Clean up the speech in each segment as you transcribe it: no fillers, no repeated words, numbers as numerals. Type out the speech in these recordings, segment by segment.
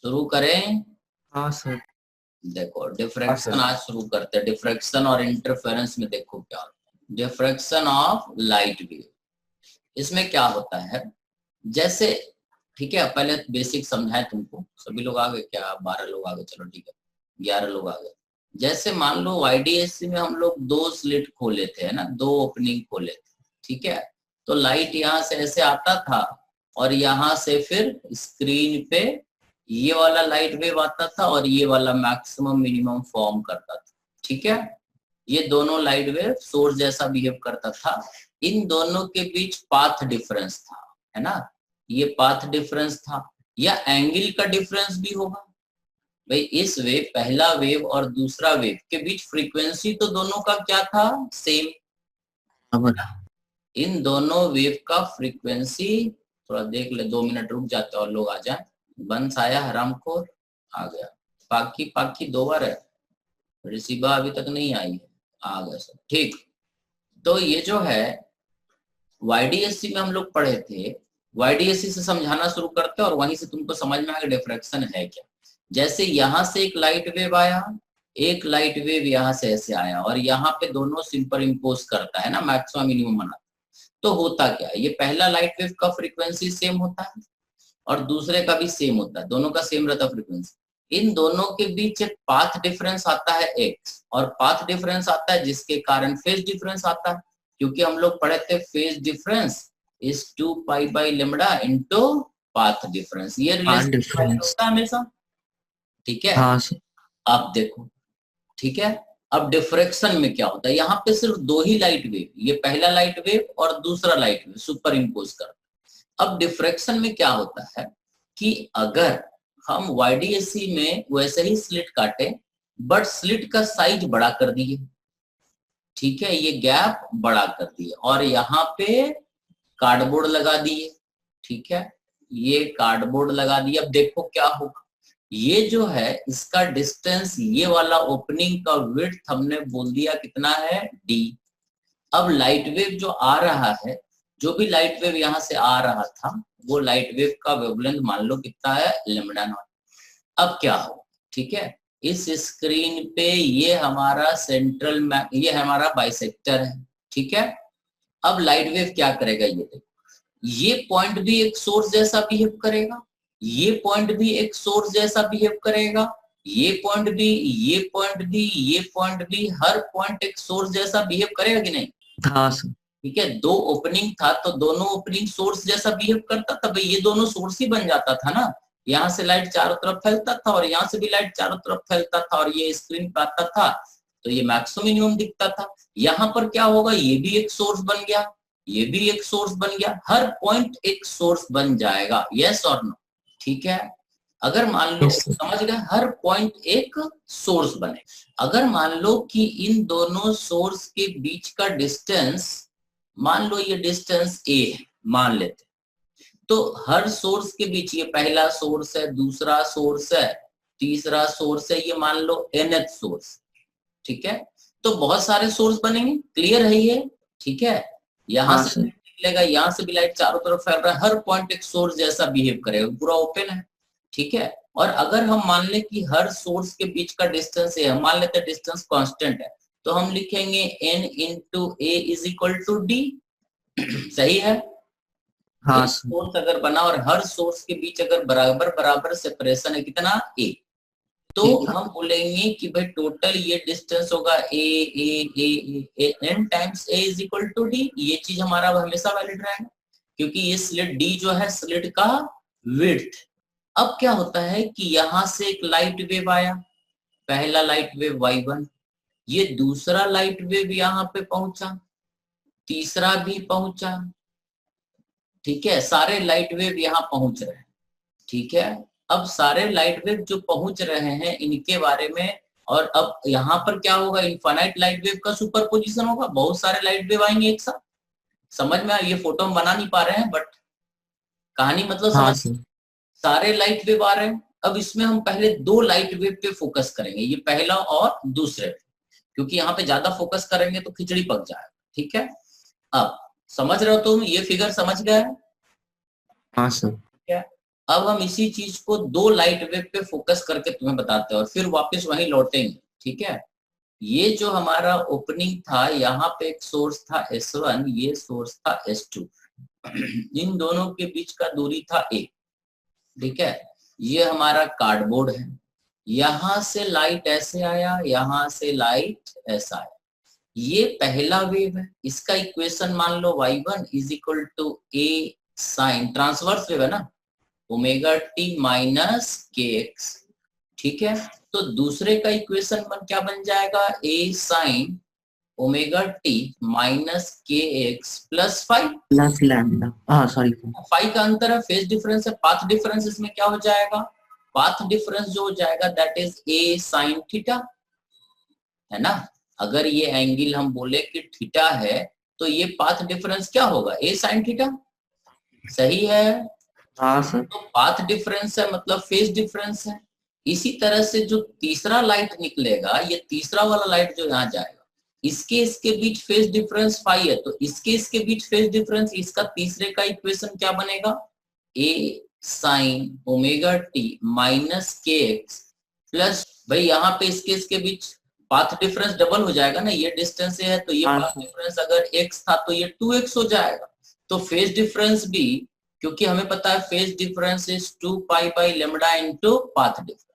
शुरू करें? हाँ सर। देखो हाँ डिफ्रैक्शन सर। आज शुरू करते हैं। डिफ्रैक्शन और इंटरफेरेंस में देखो क्या होता है। डिफ्रैक्शन ऑफ लाइट वेव, इसमें क्या होता है, जैसे ठीक है पहले बेसिक समझाए तुमको। सभी लोग आ गए क्या? 12 लोग आ गए, चलो ठीक है, 11 लोग आ गए। जैसे मान लो YDSC में हम लोग 2 स्लिट खोले थे, है ना, 2 ओपनिंग खोले थे, ठीक है। तो लाइट यहाँ से ऐसे आता था और यहाँ से फिर स्क्रीन पे ये वाला लाइट वेव आता था और ये वाला मैक्सिमम मिनिमम फॉर्म करता था, ठीक है। ये दोनों लाइट वेव सोर्स जैसा बिहेव करता था। इन दोनों के बीच पाथ डिफरेंस था, है ना, ये पाथ डिफरेंस था, या एंगल का डिफरेंस भी होगा। भाई इस वेव, पहला वेव और दूसरा वेव के बीच फ्रीक्वेंसी तो दोनों का क्या था? सेम। इन दोनों वेव का फ्रीक्वेंसी, थोड़ा देख ले, 2 मिनट रुक जाते और लोग आ जाए। बंस आया, हरामखोर आ गया। पाकी पाकी 2 बार है, रिसीबा अभी तक नहीं आई है, आ गया सब ठीक। तो ये जो है YDSC में हम लोग पढ़े थे, YDSC से समझाना शुरू करते हैं और वहीं से तुमको समझ में आएगा डिफ्रैक्शन है क्या। जैसे यहाँ से एक लाइट वेव आया, एक लाइट वेव यहाँ से ऐसे आया और यहाँ पे दोनों सुपर इम्पोज करता है ना, मैक्सिमम मिनिमम बनाता। तो होता क्या है, ये पहला लाइट वेव का फ्रीक्वेंसी सेम होता है और दूसरे का भी सेम होता है, दोनों का सेम रहता है फ्रीक्वेंसी। इन दोनों के बीच एक पाथ डिफरेंस आता है x, और पाथ डिफरेंस आता है जिसके कारण फेज डिफरेंस आता है, क्योंकि हम लोग पढ़े थे phase difference is 2 pi by lambda into path difference. ये हाँ रिलेशन डिफरेंस। होता है हमेशा, ठीक है। हाँ सर। अब देखो, ठीक है, अब डिफ्रैक्शन में क्या होता है, यहाँ पे सिर्फ 2 ही लाइट वेव, ये पहला लाइट वेव और दूसरा लाइट वेव सुपर इम्पोज करते हैं। अब डिफ्रैक्शन में क्या होता है कि अगर हम YDSC में वैसे ही स्लिट काटे बट स्लिट का साइज बड़ा कर दिए, ठीक है, ये गैप बड़ा कर दिए और यहाँ पे कार्डबोर्ड लगा दिए, ठीक है, ये कार्डबोर्ड लगा दिए। अब देखो क्या होगा, ये जो है इसका डिस्टेंस, ये वाला ओपनिंग का विड्थ हमने बोल दिया कितना है, d। अब लाइट वेव जो आ रहा है, जो भी लाइट वेव यहाँ से आ रहा था, वो लाइट वेव का वेवलेंथ मान लो कितना है, लैम्डा नॉट। अब क्या हो, ठीक है, इस स्क्रीन पे ये हमारा सेंट्रल, ये हमारा बाइसेक्टर है, ठीक है। अब लाइट वेव क्या करेगा, ये देखो, ये पॉइंट भी एक सोर्स जैसा बिहेव करेगा, ये पॉइंट भी एक सोर्स जैसा बिहेव करेगा, ये पॉइंट भी, ये पॉइंट भी, ये पॉइंट भी, हर पॉइंट एक सोर्स जैसा बिहेव करेगा कि नहीं? हाँ सर। ठीक है, 2 ओपनिंग था तो दोनों ओपनिंग सोर्स जैसा बिहेव करता था, भाई ये दोनों सोर्स ही बन जाता था ना। यहाँ से लाइट चारों तरफ फैलता था और यहाँ से भी लाइट चारों तरफ फैलता था और ये स्क्रीन पे आता था तो ये मैक्सिमम मिनिमम दिखता था। यहाँ पर क्या होगा, ये भी एक सोर्स बन गया, ये भी एक सोर्स बन गया, हर पॉइंट एक सोर्स बन जाएगा, यस और नो, ठीक है। अगर मान लो, यस सर। समझ गए, हर पॉइंट एक सोर्स बने। अगर मान लो कि इन दोनों सोर्स के बीच का डिस्टेंस, मान लो ये डिस्टेंस a है, मान लेते, तो हर सोर्स के बीच, ये पहला सोर्स है, दूसरा सोर्स है, तीसरा सोर्स है, ये मान लो nth सोर्स, ठीक है। तो बहुत सारे सोर्स बनेंगे, क्लियर है ये, ठीक है। यहां हाँ से सर। निकलेगा, यहाँ से भी लाइट चारों तरफ फैल रहा है, हर पॉइंट एक सोर्स जैसा बिहेव करेगा, पूरा ओपन है, ठीक है। और अगर हम मान ले कि हर सोर्स के बीच का डिस्टेंस है, मान लेते हैं डिस्टेंस कांस्टेंट है, तो हम लिखेंगे n into a is equal to d, सही है। हाँ एक सर। सोर्स अगर बना और हर सोर्स के बीच अगर बराबर बराबर सेपरेशन है, कितना, a, तो ठीक है। हम बोलेंगे कि भाई टोटल ये डिस्टेंस होगा a n times a is equal to d. ये चीज हमारा हमेशा वैलिड रहेगा क्योंकि ये स्लिट डी जो है स्लिट का विड्थ। अब क्या होता है कि यहां से एक लाइट वेव आया, पहला लाइट वेव y1, ये दूसरा लाइट वेव यहाँ पे पहुंचा, तीसरा भी पहुंचा, ठीक है, सारे लाइट वेव यहाँ पहुंच रहे हैं, ठीक है। अब सारे लाइट वेव जो पहुंच रहे हैं इनके बारे में, और अब यहाँ पर क्या होगा, इनफाइनाइट लाइट वेव का सुपर पोजिशन होगा, बहुत सारे लाइट वेव आएंगे एक साथ। समझ में ये फोटो हम बना नहीं पा रहे हैं बट कहानी मतलब हाँ समझ, सर। सारे लाइट वेव आ रहे हैं। अब इसमें हम पहले 2 लाइट वेव पे फोकस करेंगे, ये पहला और दूसरे पे, क्योंकि यहाँ पे ज्यादा फोकस करेंगे तो खिचड़ी पक जाएगा, ठीक है। अब समझ रहे हो तुम, ये फिगर समझ गए? हाँ सर। ठीक है, अब हम इसी चीज को दो लाइट वेव पे फोकस करके तुम्हें बताते हैं और फिर वापस वहीं लौटेंगे, ठीक है। ये जो हमारा ओपनिंग था, यहाँ पे एक सोर्स था S1, ये सोर्स था S2, इन दोनों के बीच का दूरी था A, ठीक है। ये हमारा कार्डबोर्ड है, यहां से लाइट ऐसे आया, यहां से लाइट ऐसा आया, ये पहला वेव है। इसका इक्वेशन मान लो y1 is equal to a sine, transverse wave है ना, omega t minus k x, ठीक है। तो दूसरे का इक्वेशन क्या बन जाएगा, a sine omega t minus k x plus 5 plus lambda, हाँ सॉरी, 5 का अंतर है, फेज डिफरेंस है, पाथ डिफरेंस इसमें क्या हो जाएगा, पाथ डिफरेंस जो हो जाएगा that is a sine theta, है ना। अगर ये एंगल हम बोले कि थीटा है तो ये पाथ डिफरेंस क्या होगा, a साइन थीटा, सही है। हाँ सर, तो पाथ डिफरेंस है मतलब फेज डिफरेंस है। इसी तरह से जो तीसरा लाइट निकलेगा, ये तीसरा वाला लाइट जो यहाँ जाएगा, इसके बीच फेज डिफरेंस 5 है, तो इसके बीच फेज डिफरेंस, इसका तीसरे का इक्वेशन क्या बनेगा, a sine omega t minus k x plus, भाई यहाँ पे इसके बीच पाथ डिफरेंस डबल हो जाएगा ना, ये डिस्टेंस है तो ये पाथ डिफरेंस अगर x था तो ये 2x हो जाएगा। तो फेज डिफरेंस भी, क्योंकि हमें पता है phase difference is 2 pi by lambda into path difference,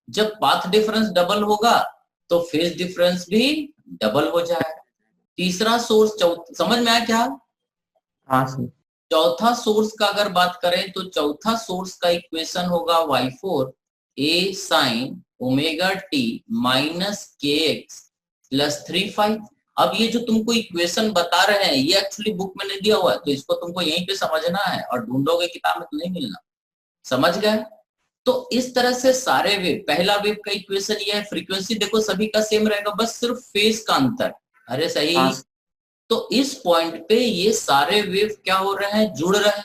जब पाथ डिफरेंस डबल होगा तो फेज डिफरेंस भी डबल हो जाएगा। तीसरा सोर्स, समझ में आया क्या। हाँ सर, चौथा सोर्स का अगर बात करें तो चौथा सोर्स का इक्वेशन होगा y4 a sine omega t minus k x plus 3 अब ये जो तुमको इक्वेशन बता रहे हैं ये एक्चुअली बुक में नहीं दिया हुआ है, तो इसको तुमको यहीं पे समझना है और ढूंढोगे किताब में तो नहीं मिलना, समझ गए। तो इस तरह से सारे वेव, पहला वेव का इक्वेशन ये है, फ्रीक्वेंसी देखो सभी का सेम रहेगा, बस सिर्फ फेज का अंतर, अरे सही। हाँ, तो इस पॉइंट पे ये सारे वेव क्या हो रहे हैं, जुड़ रहे हैं,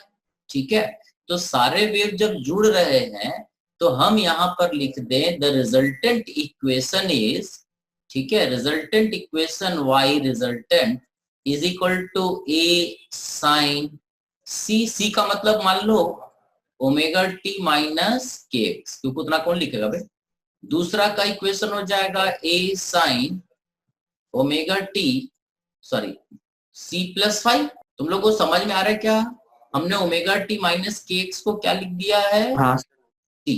ठीक है। तो सारे वेव जब जुड़ रहे हैं तो हम यहाँ पर लिख दें द रिजल्टेंट इक्वेशन इज, ठीक है, resultant equation y resultant is equal to a sine c का मतलब मान लो omega t minus k x, क्योंकि उतना कौन लिखेगा भाई। दूसरा का इक्वेशन हो जाएगा a sine omega T, sorry c plus 5। तुम लोग को समझ में आ रहा है क्या, हमने omega t minus k x को क्या लिख दिया है, हाँ, c।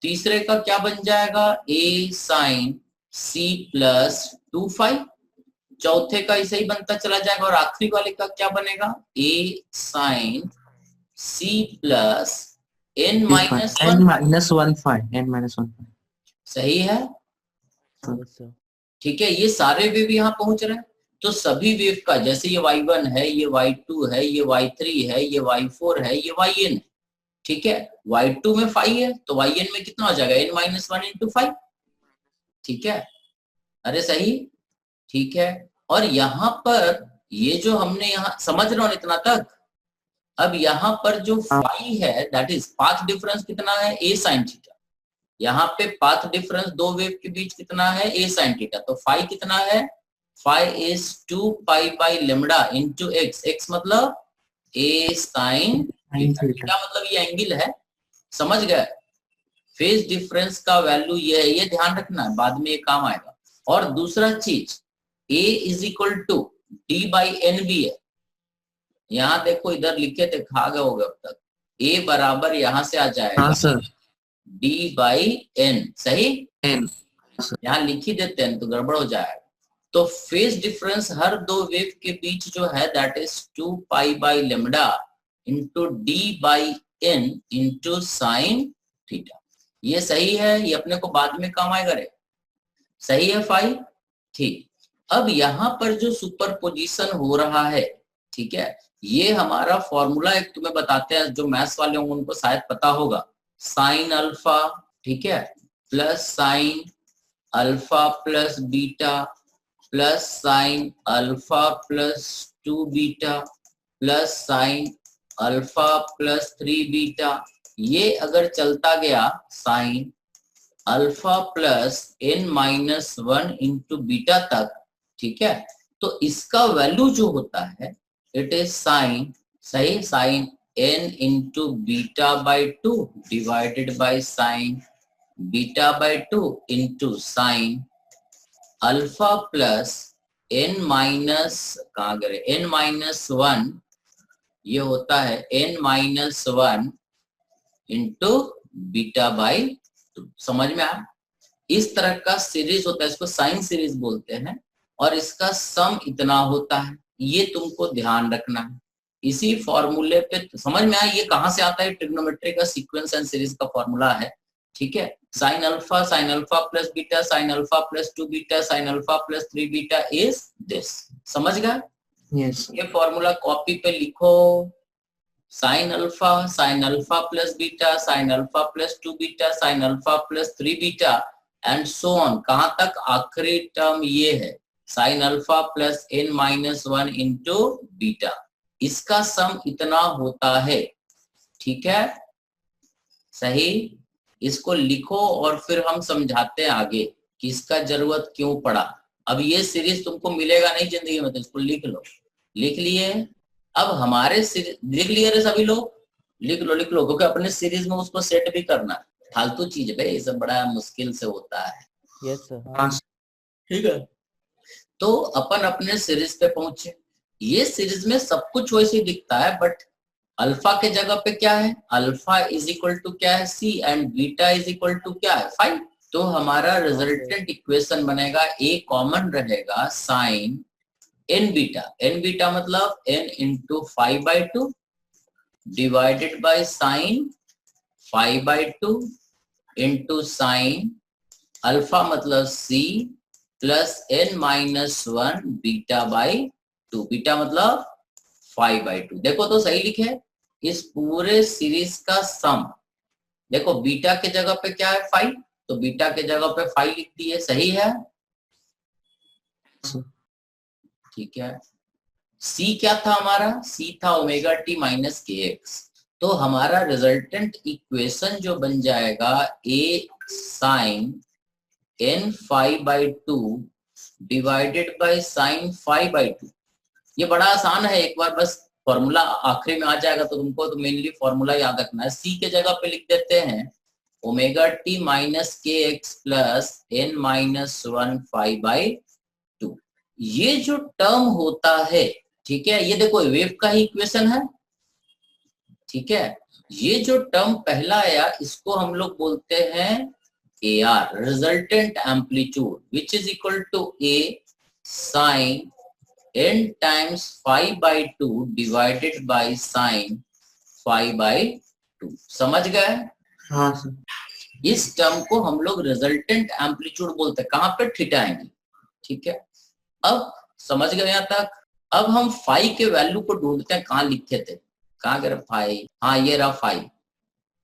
तीसरे का क्या बन जाएगा, a साइन c प्लस 2 चौथे का ऐसे ही बनता चला जाएगा और आखिरी वाले का क्या बनेगा, a sine c plus n minus n -1 5, सही है, ठीक है। ये सारे वेव यहाँ पहुंच रहे हैं, तो सभी वेव का, जैसे ये y1 है, ये y2 है, ये y3 है, ये y4 है, ये yn है, ठीक है। y2 में 5 है तो yn में कितना हो जाएगा, n-1 इंटू 5, ठीक है, अरे सही, ठीक है। और यहाँ पर ये जो हमने यहाँ समझ रहे हो इतना तक, अब यहाँ पर जो 5 है दैट इज पाथ डिफरेंस कितना है, a साइन थीटा, यहाँ पे पाथ डिफरेंस दो वेव के बीच कितना है, a साइन थीटा, तो 5 कितना है, 5 is 2 pi by lambda into x, x मतलब a साइन थीटा, मतलब ये एंगल है, समझ गए। फेज डिफरेंस का वैल्यू ये है, ये ध्यान रखना है, बाद में ये काम आएगा। और दूसरा चीज a is equal to d by n भी है, यहाँ देखो इधर लिखे थे, खा गए होगे अब तक, a बराबर यहाँ से आ जाएगा, हाँ सर, d बाई एन, सही, n, यहाँ लिख ही देते हैं तो गड़बड़ हो जाएगा। तो फेज डिफरेंस हर दो वेव के बीच जो है that is 2 pi by lambda into d by n into sine theta, ये सही है, ये अपने को बाद में काम आएगा रे, सही है 5, ठीक। अब यहाँ पर जो सुपरपोजिशन हो रहा है, ठीक है, ये हमारा फॉर्मूला एक तुम्हें बताते हैं, जो मैथ्स वाले होंगे उनको शायद पता होगा, साइन अल्फा, ठीक है, plus sine alpha plus beta plus sine alpha plus 2 beta plus sine alpha plus 3 beta, ये अगर चलता गया sine alpha plus n-1 into beta तक, ठीक है, तो इसका वैल्यू जो होता है इट इज साइन, सही, sign n into beta by 2 divided by sin beta by 2 into sin alpha plus n minus कहाँ करे n माइनस 1, ये होता है n minus 1 into beta by 2। समझ में आया? इस तरह का सीरीज होता है, इसको साइन सीरीज बोलते हैं, और इसका सम इतना होता है, ये तुमको ध्यान रखना है। इसी फॉर्मूले पे समझ में आया ये कहां से आता है? ट्रिग्नोमेट्री का सीक्वेंस एंड सीरीज का फॉर्मूला है, ठीक है। Sine alpha plus beta sine alpha plus 2 beta sine alpha plus 3 beta is this. समझ गए? Yes. ये फॉर्मूला कॉपी पे लिखो, sine alpha plus beta sine alpha plus 2 beta sine alpha plus 3 beta and so on. कहां तक? आखिरी term ये है sine alpha plus n minus 1 into beta, इसका सम इतना होता है, ठीक है। सही, इसको लिखो और फिर हम समझाते हैं आगे कि इसका जरूरत क्यों पड़ा। अब ये सीरीज तुमको मिलेगा नहीं जिंदगी में, तो इसको लिख लो। लिख लिए? अब हमारे सीरीज लिख लिए रे सभी लोग? लिख लो क्योंकि अपने सीरीज में उसको सेट भी करना। फालतू चीज भाई, ये सब बड़ा मुश्किल से होता है। Yes sir. हाँ ठीक है, तो अपन अपने सीरीज पे पहुंचे। ये सीरीज में सब कुछ वैसे ही दिखता है, बट अल्फा के जगह पे क्या है? अल्फा इज इक्वल टू क्या है? c and beta is equal to क्या है? 5। तो हमारा रिजल्टेंट इक्वेशन बनेगा, a कॉमन रहेगा साइन n बीटा मतलब n into 5/2 divided by sine 5/2 into sine alpha मतलब c plus n minus 1 beta by 2। Beta मतलब 5/2। देखो तो सही लिखे, इस पूरे सीरीज का सम। देखो बीटा के जगह पे क्या है? 5, तो बीटा के जगह पे 5 लिख दिए। सही है? ठीक है। c क्या था हमारा? c था omega t minus k x. तो हमारा रिजल्टेंट इक्वेशन जो बन जाएगा a sine n 5/2 divided by sine 5/2। ये बड़ा आसान है, एक बार बस फॉर्मूला आखिरी में आ जाएगा तो तुमको तो मेनली फॉर्मूला याद रखना है। c के जगह पे लिख देते हैं omega t minus k x plus n minus 1 5/2। ये जो टर्म होता है, ठीक है, ये देखो वेव का ही इक्वेशन है, ठीक है। ये जो टर्म पहला आया इसको हम लोग बोलते हैं AR, resultant amplitude, which is equal to a sine n times 5/2 divided by sine 5/2। समझ गए? हाँ सर। इस टर्म को हम लोग रिजल्टेंट एम्पलीट्यूड बोलते हैं। कहां पे? थीटा एंगल, ठीक है। अब समझ गए यहाँ तक? अब हम फाई के वैल्यू को ढूंढते हैं। कहाँ लिखे थे? कहाँ गए फाई? हाँ ये रहा फाई।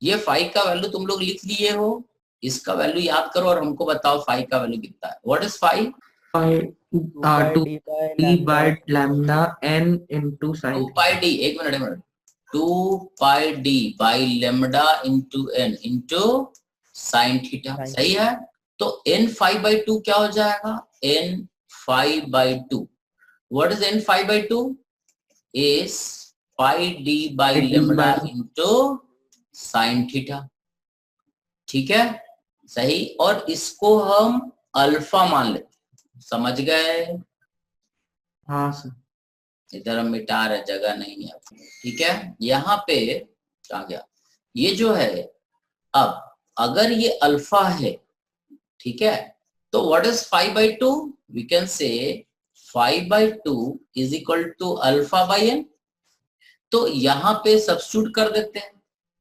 ये फाई का वैल्यू तुम लोग लिख लिए हो, इसका वैल्यू याद करो और हमको बताओ फाई का वैल्यू कितना है। What is phi? 2 by lambda n into 2 sin pi d, एक मिनट 2 pi d by lambda into n into sine theta. सही है? तो n 5/2 क्या हो जाएगा? n 5/2। What is n 5/2? Is pi d by lambda into sine theta, ठीक है। सही, और इसको हम अल्फा मान लेते। समझ गए? हाँ सर। इधर हम मिटा रहे, जगह नहीं है, ठीक है। यहाँ पे आ गया ये जो है। अब अगर ये अल्फा है, ठीक है, तो what is 5/2? We can say 5/2 is equal to alpha by n. तो यहाँ पे सब्स्टिट्यूट कर देते हैं,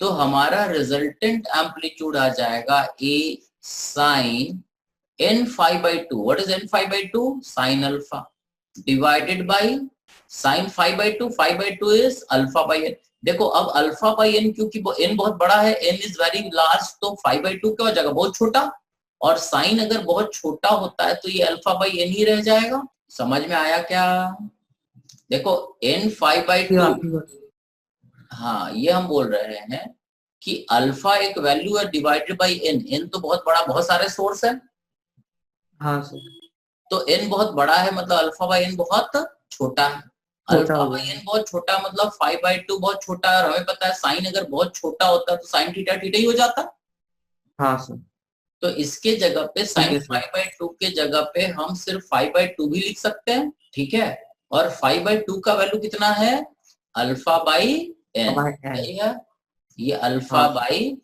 तो हमारा रिजल्टेंट एम्पलीट्यूड आ जाएगा a sine n 5/2। What is n 5/2? Sine alpha divided by sine 5/2। 5/2 is alpha by n. देखो अब अल्फा बाई एन, क्योंकि n बहुत बड़ा है, n इज वेरी लार्ज, तो 5/2 क्या हो जाएगा? बहुत छोटा। और साइन अगर बहुत छोटा होता है तो ये अल्फा बाई एन ही रह जाएगा। समझ में आया क्या? देखो n 5/2, हाँ ये हम बोल रहे हैं कि अल्फा एक वैल्यू है डिवाइडेड बाई n। n तो बहुत बड़ा, बहुत सारे सोर्स है, हाँ सर। तो n बहुत बड़ा है मतलब अल्फा बाई n बहुत छोटा है। अल्फा बाई एन बहुत छोटा मतलब 5/2 बहुत छोटा है, और हमें पता है साइन अगर बहुत छोटा होता तो साइन थीटा थीटा ही हो जाता। हाँ सर। तो इसके जगह पे ठीक साइन है सर। 5/2 के जगह पे हम सिर्फ 5/2 भी लिख सकते हैं, ठीक है। और 5/2 का वैल्यू कितना है, अल्फा बाई एन, सही है। ये अल्फा हाँ बाई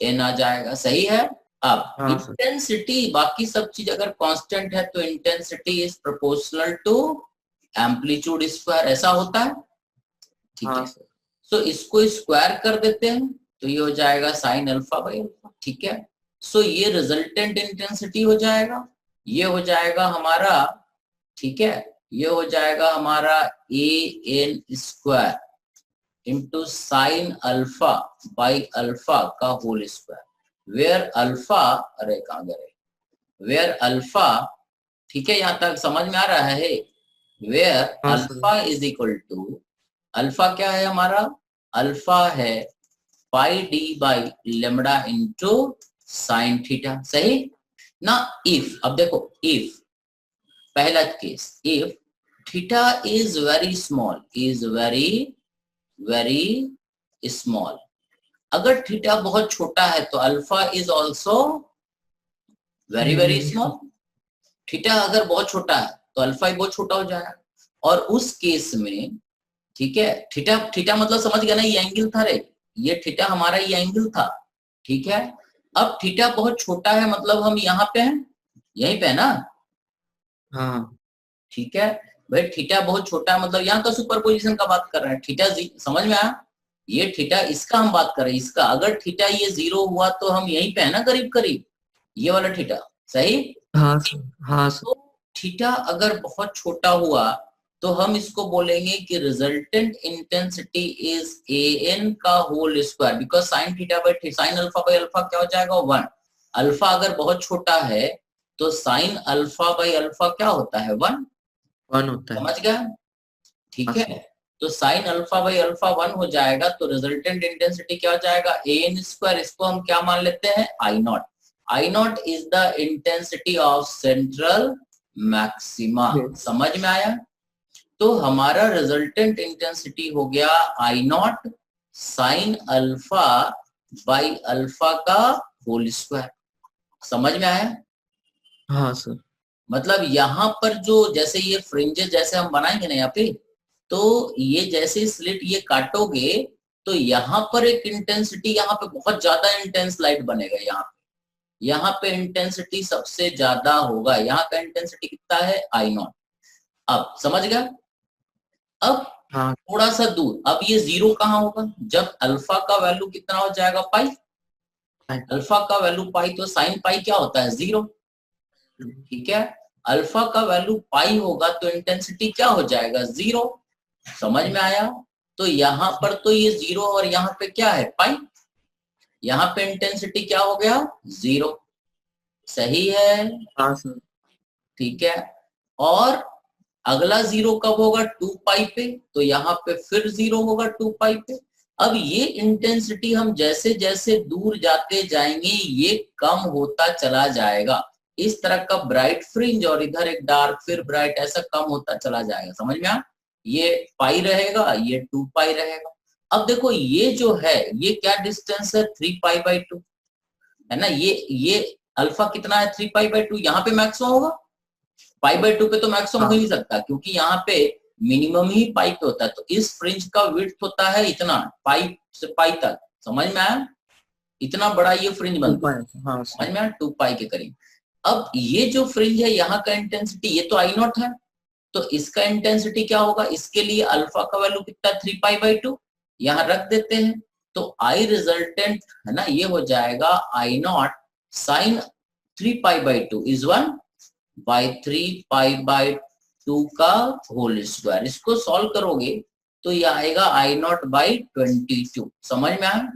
एन आ जाएगा, सही है। अब हाँ सर। इंटेंसिटी, बाकी सब चीज अगर कांस्टेंट है तो intensity is proportional to amplitude square, ऐसा होता है, ठीक हाँ है। सर। सो इसको स्क्वायर कर देते हैं तो ये हो जाएगा साइन अल्फा बाई अल्फा, ठीक है। सो ये रिजल्टेंट इंटेंसिटी हो जाएगा, ये हो जाएगा हमारा, ठीक है, ये हो जाएगा हमारा a n square into sine alpha by alpha का होल स्क्वायर, वेयर अल्फा, अरे कहां गए, वेयर अल्फा, ठीक है, यहां तक समझ में आ रहा है। वेयर हाँ sir. Alpha is equal to, alpha क्या है हमारा, अल्फा है pi d by lambda into sine theta, सही ना। इफ, अब देखो इफ, पहला केस, if theta is very small, is very very small, अगर थीटा बहुत छोटा है तो alpha is also very very small, theta अगर बहुत छोटा है तो अल्फा ही बहुत छोटा हो जाएगा। और उस केस में, ठीक है, थीटा थीटा मतलब समझ गया ना, ये एंगल था रे, ये थीटा हमारा ये एंगल था, ठीक है। अब थीटा बहुत छोटा है मतलब हम यहाँ पे हैं, यहीं पे है ना, हाँ ठीक है। भाई थीटा बहुत छोटा है मतलब यहाँ का सुपरपोजिशन का बात कर रहे हैं, थीटा समझ में आया, ये थीटा इसका हम बात कर रहे हैं, इसका अगर थीटा ये 0 हुआ तो हम यहीं पे है ना, करीब करीब, ये वाला थीटा, सही। हाँ सर। हाँ सर। तो थीटा अगर बहुत छोटा हुआ तो हम इसको बोलेंगे कि resultant intensity is a n का whole square, because sine theta by sine alpha by alpha क्या हो जाएगा 1, अल्फा अगर बहुत छोटा है तो साइन अल्फा बाई अल्फा क्या होता है 1, 1 होता है। समझ गया, ठीक हाँ है। सर। तो साइन अल्फा बाई अल्फा 1 हो जाएगा तो रिजल्टेंट इंटेंसिटी क्या हो जाएगा ए एन स्क्वायर, इसको हम क्या मान लेते हैं I naught, I naught is the intensity of central maxima, समझ में आया। तो हमारा रिजल्टेंट इंटेंसिटी हो गया I naught sine alpha by alpha का होल स्क्वायर, समझ में आया। हाँ सर। मतलब यहाँ पर जो जैसे ये फ्रिंजेस जैसे हम बनाएंगे ना यहाँ पे, तो ये जैसे स्लिट ये काटोगे तो यहाँ पर एक इंटेंसिटी, यहाँ पे बहुत ज्यादा इंटेंस लाइट बनेगा, यहाँ पे इंटेंसिटी सबसे ज्यादा होगा, यहाँ का इंटेंसिटी कितना है आई नॉट। अब समझ गया। अब हाँ थोड़ा सा दूर, अब ये 0 कहाँ होगा, जब अल्फा का वैल्यू कितना हो जाएगा पाई, अल्फा का वैल्यू पाई तो साइन पाई क्या होता है 0, ठीक है। अल्फा का वैल्यू पाई होगा तो इंटेंसिटी क्या हो जाएगा 0, समझ में आया। तो यहाँ पर तो ये 0 और यहाँ पे क्या है पाई, यहाँ पे इंटेंसिटी क्या हो गया 0, सही है, हाँ सर। ठीक है। और अगला 0 कब होगा 2 पाई पे, तो यहाँ पे फिर 0 होगा 2 पाई पे। अब ये इंटेंसिटी हम जैसे जैसे दूर जाते जाएंगे ये कम होता चला जाएगा, इस तरह का ब्राइट फ्रिंज और इधर एक डार्क फिर ब्राइट, ऐसा कम होता चला जाएगा, समझ में आ, ये पाई रहेगा ये 2 पाई रहेगा। अब देखो ये जो है ये क्या डिस्टेंस है 3 पाई बाई 2 है ना, ये अल्फा कितना है 3 पाई बाई 2, यहाँ पे मैक्सिमम होगा, पाई बाई 2 पे तो मैक्सिमम हो ही नहीं सकता क्योंकि यहाँ पे मिनिमम ही पाई पे होता है। तो इस फ्रिंज का विड्थ होता है इतना, पाई से पाई तक, समझ में आया, इतना बड़ा ये फ्रिंज बनता है, हाँ समझ में आया 2 पाई के करीब। अब ये जो फ्रिंज है यहाँ का इंटेंसिटी ये तो आई नॉट है, तो इसका इंटेंसिटी क्या होगा, इसके लिए अल्फा का वैल्यू कितना 3 पाई बाई 2, यहाँ रख देते हैं तो आई रिजल्टेंट है ना ये हो जाएगा I naught sine 3 pi by 2 is 1 by 3 pi by 2 का होल स्क्वायर। इसको सॉल्व करोगे तो ये आएगा आई नॉट बाई 22, समझ में आया,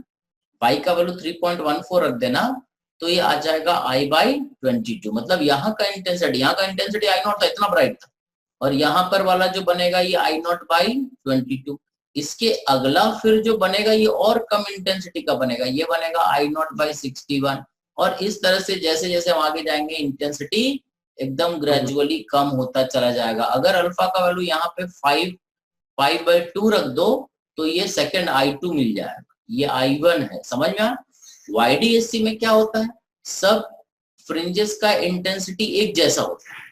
पाई का वैल्यू 3.14 रख देना तो ये आ जाएगा आई बाई 22। मतलब यहाँ का इंटेंसिटी आई नॉट था इतना ब्राइट था, और यहाँ पर वाला जो बनेगा ये आई नॉट बाई 22। इसके अगला फिर जो बनेगा ये और कम इंटेंसिटी का बनेगा, ये बनेगा आई नॉट बाई 61। और इस तरह से जैसे जैसे हम आगे जाएंगे इंटेंसिटी एकदम ग्रेजुअली कम होता चला जाएगा। अगर अल्फा का वैल्यू यहाँ पे 5 π/2 रख दो तो ये सेकंड I2 मिल जाएगा, ये I1 है। समझ में आया? YDSC में क्या होता है, सब फ्रिंजेस का इंटेंसिटी एक जैसा होता है,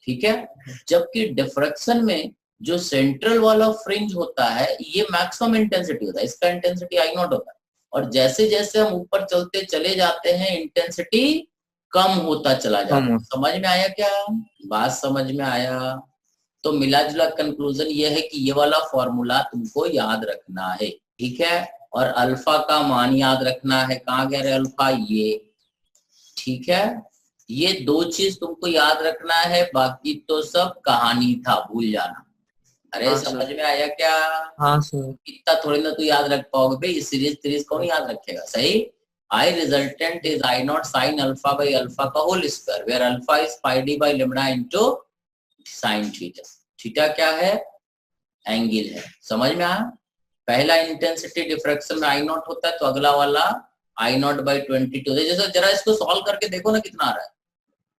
ठीक है। जबकि डिफ्रैक्शन में जो सेंट्रल वाला फ्रिंज होता है ये मैक्सिमम इंटेंसिटी होता है, इसका इंटेंसिटी I0 होता है, और जैसे जैसे हम ऊपर चलते चले जाते हैं इंटेंसिटी कम होता चला जाता है। समझ में आया क्या? बात समझ में आया? तो मिला जुला कंक्लूजन ये है कि ये वाला फॉर्मूला तुमको याद रखना है, ठीक है। और अल्फा का मान याद रखना है, कहाँ गया रे अल्फा, ये, ठीक है। ये दो चीज तुमको याद रखना है, बाकी तो सब कहानी था, भूल जाना। अरे हाँ, समझ सर। में आया क्या? हाँ सर। इतना थोड़ी ना तू याद रख पाओगे भाई, सीरीज सीरीज कौन याद रखेगा? सही। I resultant is I0 sin alpha by alpha का whole square, where alpha is pi d by lambda into sin theta। Theta क्या है? एंगल है। समझ में आया? पहला इंटेंसिटी डिफ्रैक्शन में I0 होता है, तो अगला वाला I0/22। जैसे जरा इसको सॉल्व करके देखो ना कितना आ रहा है।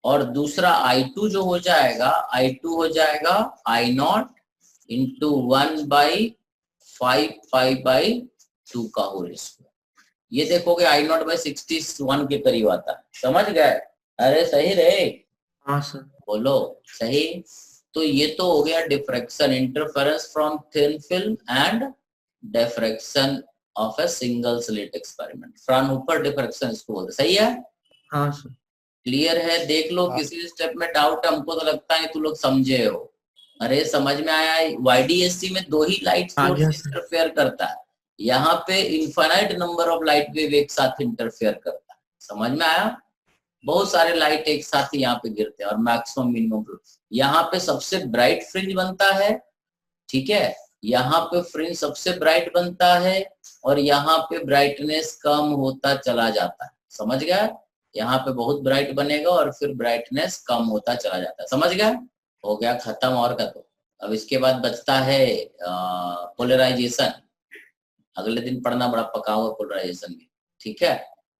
और दूसरा I2 जो हो जाएगा, I2 हो जाएगा I0 into 1/5 π/2 का होल स्क्वायर। ये देखोगे I0/61 के करीब आता है। समझ गए? अरे सही रहे? हाँ सर। बोलो सही। तो ये तो हो गया diffraction, interference from thin film and diffraction of a single slit experiment. From ऊपर डिफ्रैक्शन इसको बोलते। सही है? हाँ सर। क्लियर है? देख लो किसी स्टेप में डाउट है, हमको तो लगता है तू लोग समझे हो। अरे समझ में आया? YDSC में दो ही लाइट सोर्स इंटरफेयर करता है, यहाँ पे infinite number of light wave एक साथ इंटरफेयर करता है। समझ में आया? बहुत सारे लाइट एक साथ ही यहाँ पे गिरते हैं, और मैक्सिमम मिनिमम यहाँ पे सबसे ब्राइट फ्रिंज बनता है, ठीक है। यहाँ पे फ्रिंज सबसे ब्राइट बनता है, और यहाँ पे ब्राइटनेस कम होता चला जाता है। समझ गया? यहाँ पे बहुत ब्राइट बनेगा और फिर ब्राइटनेस कम होता चला जाता है। समझ गया? हो गया खत्म। और का तो अब इसके बाद बचता है पोलराइजेशन। अगले दिन पढ़ना, बड़ा पका हुआ पोलराइजेशन भी, ठीक है।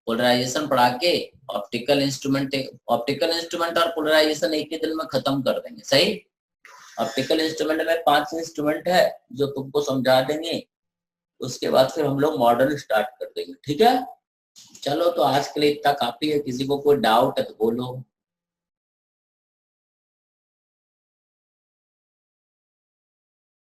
पोलराइजेशन पढ़ा के ऑप्टिकल इंस्ट्रूमेंट और पोलराइजेशन एक ही दिन में खत्म कर देंगे। सही। ऑप्टिकल इंस्ट्रूमेंट में 5 इंस्ट्रूमेंट है जो तुमको समझा देंगे, उसके बाद फिर हम लोग मॉडल स्टार्ट कर देंगे, ठीक है। चलो तो आज के लिए इतना काफी है। किसी को कोई डाउट है तो बोलो।